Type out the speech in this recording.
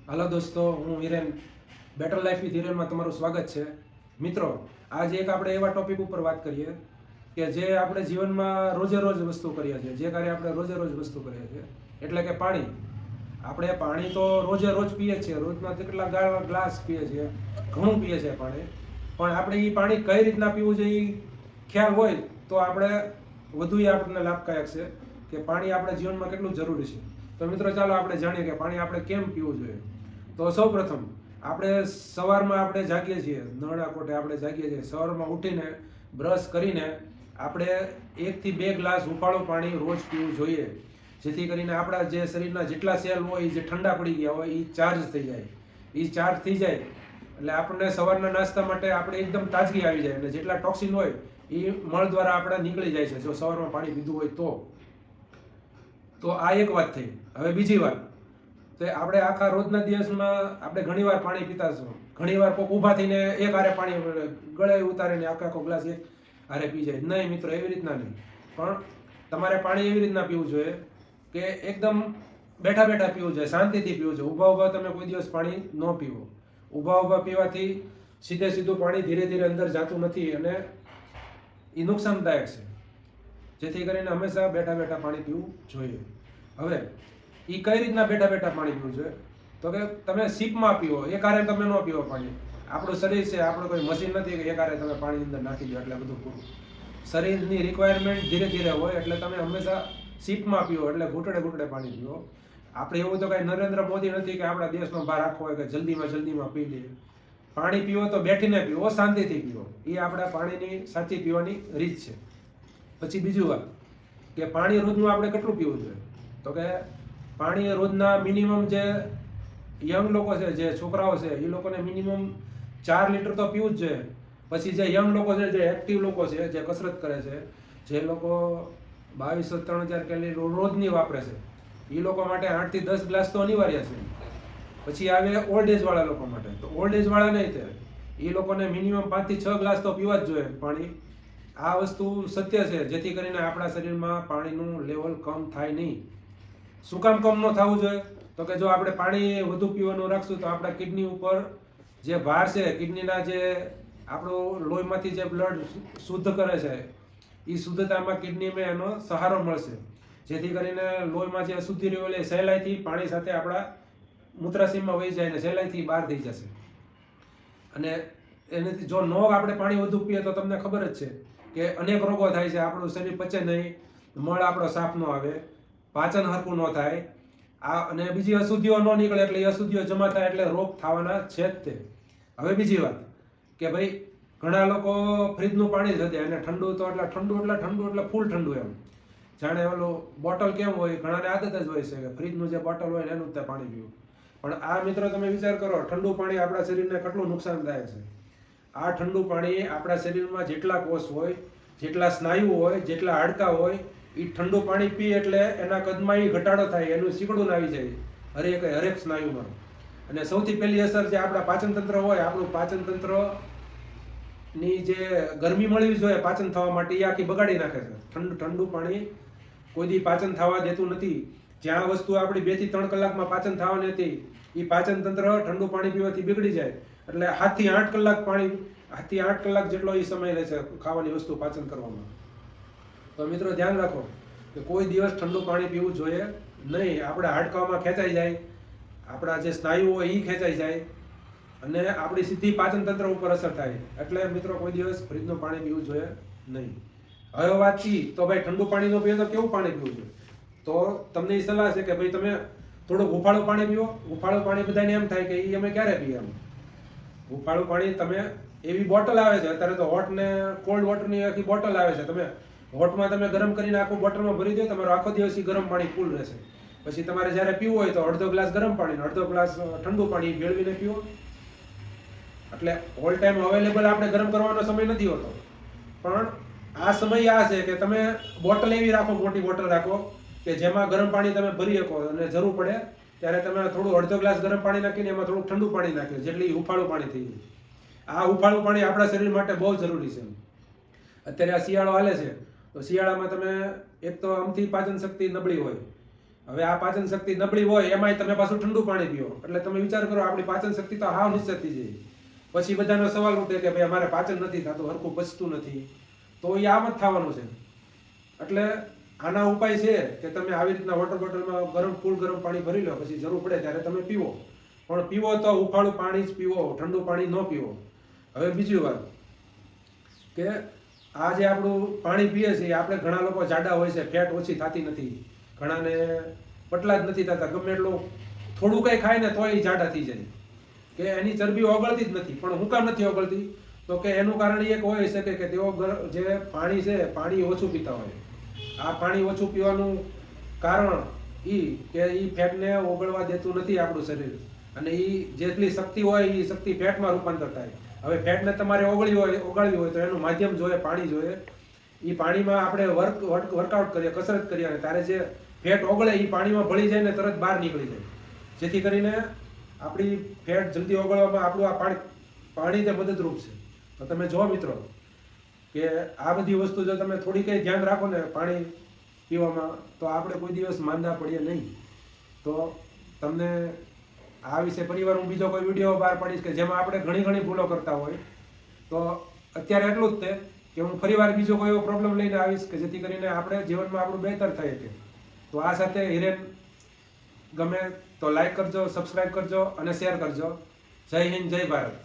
હાલો દોસ્તો, હું Hiren. Better life with હિરેનમાં તમારું સ્વાગત છે. મિત્રો, આજે એક આપણે એવા ટોપિક ઉપર વાત કરીએ કે જે આપણે જીવનમાં રોજે રોજ વસ્તુ કરીએ છીએ, જે કાર્ય આપણે રોજે રોજ વસ્તુ કરીએ છીએ, એટલે કે પાણી. આપણે પાણી તો રોજે રોજ પીએ છીએ, રોજના કેટલા ગ્લાસ પીએ છીએ, ઘણું પીએ છીએ પાણી. પણ આપણે એ પાણી કઈ રીતના પીવું જોઈએ એ ખ્યાલ હોય તો આપણે વધુ આપણને લાભદાયક છે કે પાણી આપણા જીવનમાં કેટલું જરૂરી છે. તો મિત્રો, ચાલો આપણે જાણીએ કે પાણી આપણે કેમ પીવું જોઈએ. તો સૌ પ્રથમ આપણે સવારમાં આપણે જાગીએ છીએ, નરણા કોઠે આપણે જાગીએ છીએ, સવારમાં ઉઠીને બ્રશ કરીને આપણે 1 થી 2 ગ્લાસ હુંફાળું પાણી રોજ પીવું જોઈએ, જેથી કરીને આપણા જે શરીરના જેટલા સેલ હોય જે ઠંડા પડી ગયા હોય એ ચાર્જ થઈ જાય. એ ચાર્જ થઈ જાય એટલે આપણને સવારના નાસ્તા માટે આપણે એકદમ તાજગી આવી જાય, અને જેટલા ટોક્સિન હોય એ મળ દ્વારા આપણે નીકળી જાય છે જો સવારમાં પાણી પીધું હોય તો આ એક વાત થઈ. હવે બીજી વાત, તો આપણે આખા રોજના દિવસમાં આપણે ઘણીવાર પાણી પીતા હશું. ઘણીવાર કોઈક ઊભા થઈને એક હારે પાણી ગળે ઉતારીને આખો ગ્લાસ એક હારે પી જાય. નહીં મિત્રો, એવી રીતના નહીં. પણ તમારે પાણી એવી રીતના પીવું જોઈએ કે એકદમ બેઠા બેઠા પીવું જોઈએ, શાંતિથી પીવું જોઈએ. ઊભા ઊભા તમે કોઈ દિવસ પાણી ન પીવો. ઊભા ઊભા પીવાથી સીધું પાણી ધીરે ધીરે અંદર જતું નથી અને એ નુકસાનદાયક છે. જેથી કરીને હંમેશા બેઠા બેઠા પાણી પીવું જોઈએ. હવે એ કઈ રીતના બેઠા બેઠા પાણી પીવું જોઈએ તો કે તમે સીપમાં પીવો, એકારે તમે ન પીવો પાણી. આપણું શરીર છે, આપણું કોઈ મશીન નથી કે એકારે તમે પાણી અંદર નાખી દો એટલે બધું પૂરું. શરીરની રિક્વાયરમેન્ટ ધીરે ધીરે હોય એટલે તમે હંમેશા સીપમાં પીવો, એટલે ઘૂંટડે ઘૂંટડે પાણી પીવો. આપણે એવું તો કાંઈ નરેન્દ્ર મોદી નથી કે આપણા દેશનો બહાર રાખવો હોય કે જલ્દીમાં પી લઈએ. પાણી પીવો તો બેઠીને પીવો, શાંતિથી પીવો. એ આપણા પાણીની સાચી પીવાની રીત છે. પછી બીજું વાત કે પાણી રોજનું આપણે કેટલું પીવું જોઈએ તો કે પાણી રોજના મિનિમમ જે યંગ લોકો છે, જે છોકરાઓ છે, એ લોકોને મિનિમમ 4 લીટર તો પીવું જ જોઈએ. પછી જે યંગ લોકો છે, જે એક્ટિવ લોકો છે, જે કસરત કરે છે, જે લોકો 2200-3000 કેલરી રોજની વાપરે છે, એ લોકો માટે 8 થી 10 ગ્લાસ તો અનિવાર્ય છે. પછી આવે ઓલ્ડ એજ વાળા લોકો માટે. તો ઓલ્ડ એજ વાળા નહીં તે એ લોકોને મિનિમમ 5 થી 6 ગ્લાસ તો પીવા જ જોઈએ પાણી. આ વસ્તુ સત્ય છે, જેથી કરીને આપણા શરીરમાં પાણીનું લેવલ કમ થાય નહીં. શું કામ કમ ન થવું જોઈએ તો કે જો આપણે પાણી વધુ પીવાનું રાખશું તો આપણા કિડની ઉપર જે ભાર છે, કિડનીના જે આપણું લોહીમાંથી જે બ્લડ શુદ્ધ કરે છે, એ શુદ્ધતામાં કિડનીમાં એનો સહારો મળશે. જેથી કરીને લોહીમાં જે અશુદ્ધિ રહેલી હોય સહેલાઈથી પાણી સાથે આપણા મૂત્રાશયમાં વહી જાય અને સહેલાઈથી બહાર થઈ જશે. અને એનાથી જો આપણે પાણી વધુ પીએ તો તમને ખબર જ છે કે અનેક રોગો થાય છે. આપણું શરીર પચે નહીં, મળ આપણો સાફ ન આવે, પાચન હરખું ન થાય, અને બીજી અશુદ્ધિઓ ન નીકળે એટલે એ અશુદ્ધિઓ જમા થાય એટલે રોગ થવાના છે જ તે. હવે બીજી વાત કે ભાઈ ઘણા લોકો ફ્રીજનું પાણી જ દે અને ઠંડુ એટલે ફૂલ ઠંડુ, એમ જાણે ઓલું બોટલ કેમ હોય, ઘણાને આદત જ હોય છે કે ફ્રીજનું જે બોટલ હોય એનું જ પાણી પીવું. પણ આ મિત્રો તમે વિચાર કરો, ઠંડુ પાણી આપણા શરીરને કેટલું નુકસાનદાયક છે. આ ઠંડુ પાણી આપણા શરીરમાં જેટલા કોષ હોય, જેટલા સ્નાયુ હોય, જેટલા હાડકાં હોય, એ ઠંડુ પાણી પી એટલે એના કદમાં એ ઘટાડો થાય, એનું સિકડું આવી જાય હરેક સ્નાયુમાં. અને સૌથી પહેલી અસર જે આપણા પાચન તંત્ર હોય, આપણું પાચન તંત્ર ની જે ગરમી મળવી જોઈએ પાચન થવા માટે, એ આખી બગાડી નાખે છે. ઠંડુ પાણી કોઈ દી પાચન થવા દેતું નથી. જ્યાં વસ્તુ આપણી 2 થી 3 કલાકમાં પાચન થવાની હતી, એ પાચન તંત્ર ઠંડુ પાણી પીવાથી બગડી જાય. એટલે 7 થી 8 કલાક 7 થી 8 કલાક જેટલો એ સમય રહે છે ખાવાની વસ્તુ પાચન કરવામાં. તો મિત્રો ધ્યાન રાખો કે કોઈ દિવસ ઠંડુ પાણી પીવું જોઈએ નહીં. આપણા હાડકામાં ખેંચાઈ જાય, આપણા જે સ્નાયુઓ હોય એ ખેંચાઈ જાય અને આપણી સીધી પાચન તંત્ર ઉપર અસર થાય. એટલે મિત્રો કોઈ દિવસ ફ્રીજનું પાણી પીવું જોઈએ નહીં. હવે વાત છી તો ભાઈ ઠંડુ પાણી ન પીએ તો કેવું પાણી પીવું જોઈએ? તો તમને એ સલાહ છે કે ભાઈ તમે થોડુંક હુંફાળું પાણી પીવો. હુંફાળું પાણી બધાને એમ થાય કે એ અમે ક્યારે પીએ એમ. હુંફાળું પાણી તમે એવી બોટલ આવે છે અત્યારે તો, હોટ ને કોલ્ડ વોટરની આખી બોટલ આવે છે. તમે હોટમાં તમે ગરમ કરીને આખું બોટલમાં ભરી દો, તમારો આખો દિવસ ગરમ પાણી ફૂલ રહેશે. પછી તમારે જ્યારે પીવું હોય તો અડધો ગ્લાસ ગરમ પાણી, અડધો ગ્લાસ ઠંડુ પાણી ભેળવીને પીવો. એટલે ઓલ ટાઈમ અવેલેબલ આપણે ગરમ કરવાનો સમય નથી હોતો, પણ આ સમય આ છે કે તમે બોટલ એવી રાખો, મોટી બોટલ રાખો કે જેમાં ગરમ પાણી તમે ભરી શકો અને જરૂર પડે ત્યારે તમે થોડું અડધો ગ્લાસ ગરમ પાણી નાખીને એમાં થોડું ઠંડુ પાણી નાખ્યું, જેટલી હુંફાળું પાણી થઈ જાય. આ હુંફાળું પાણી આપણા શરીર માટે બહુ જરૂરી છે. અત્યારે આ શિયાળો હાલે છે તો શિયાળામાં તમે એક તો આમથી પાચન શક્તિ નબળી હોય, હવે આ પાચન શક્તિ નબળી હોય એમાંય તમે પાછું ઠંડુ પાણી પીઓ એટલે તમે વિચાર કરો આપણી પાચન શક્તિ તો હાવ નીચે થઈ જાય. પછી બધાનો સવાલ ઉઠે કે ભાઈ અમારે પાચન નથી થતું, હરખું પચતું નથી, તો એ આમ જ થવાનું છે. એટલે આના ઉપાય છે કે તમે આવી રીતના વોટર બોટલમાં ફૂલ ગરમ પાણી ભરી લો, પછી જરૂર પડે ત્યારે તમે પીવો. પણ પીવો તો ઉફાળું પાણી જ પીવો, ઠંડુ પાણી ન પીવો. હવે બીજી વાત કે આ જે આપણું પાણી પીએ છીએ આપણે ઘણા લોકો જાડા હોય છે, ફેટ ઓછી થતી નથી, ઘણાને પતલા જ નથી થતા, ગમે એટલું થોડું કંઈ ખાય ને તોય જાડા થઈ જાય કે એની ચરબી ઓગળતી જ નથી. પણ હું કામ નથી ઓગળતી? તો કે એનું કારણ એક હોઈ શકે કે તેઓ જે પાણી છે પાણી ઓછું પીતા હોય. આ પાણી ઓછું પીવાનું કારણ કે ફેટને ઓગળવા દેતું નથી આપણું શરીર, અને જેટલી શક્તિ હોય એ શક્તિ ફેટમાં રૂપાંતર થાય. હવે ફેટને તમારે ઓગાળવી હોય તો એનું માધ્યમ જોઈએ, પાણી જોઈએ. એ પાણીમાં આપણે વર્કઆઉટ કરીએ, કસરત કરીએ, અને ત્યારે જે ફેટ ઓગળે એ પાણીમાં ભળી જાય ને તરત બહાર નીકળી જાય, જેથી કરીને આપણી ફેટ જલ્દી ઓગળવામાં આપણું આ પાણી તે મદદરૂપ છે. તો તમે જો મિત્રો કે આ બધી વસ્તુ જો તમે થોડી કંઈ ધ્યાન રાખો ને પાણી પીવામાં, તો આપણે કોઈ દિવસ માંદા પડીએ નહીં. તો તમને આ વિશે પરિવાર હું બીજો કોઈ વિડીયો બહાર પાડીશ કે જેમાં આપણે ઘણી ભૂલો કરતા હોય. તો અત્યારે એટલું જ તે કે હું ફરીવાર બીજો કોઈ એવો પ્રોબ્લેમ લઈને આવીશ કે જેથી કરીને આપણે જીવનમાં આપણું બહેતર થઈ શકે. તો આ સાથે હિરેન ગમે તો લાઈક કરજો, સબસ્ક્રાઈબ કરજો અને શેર કરજો. જય હિન્દ, જય ભારત.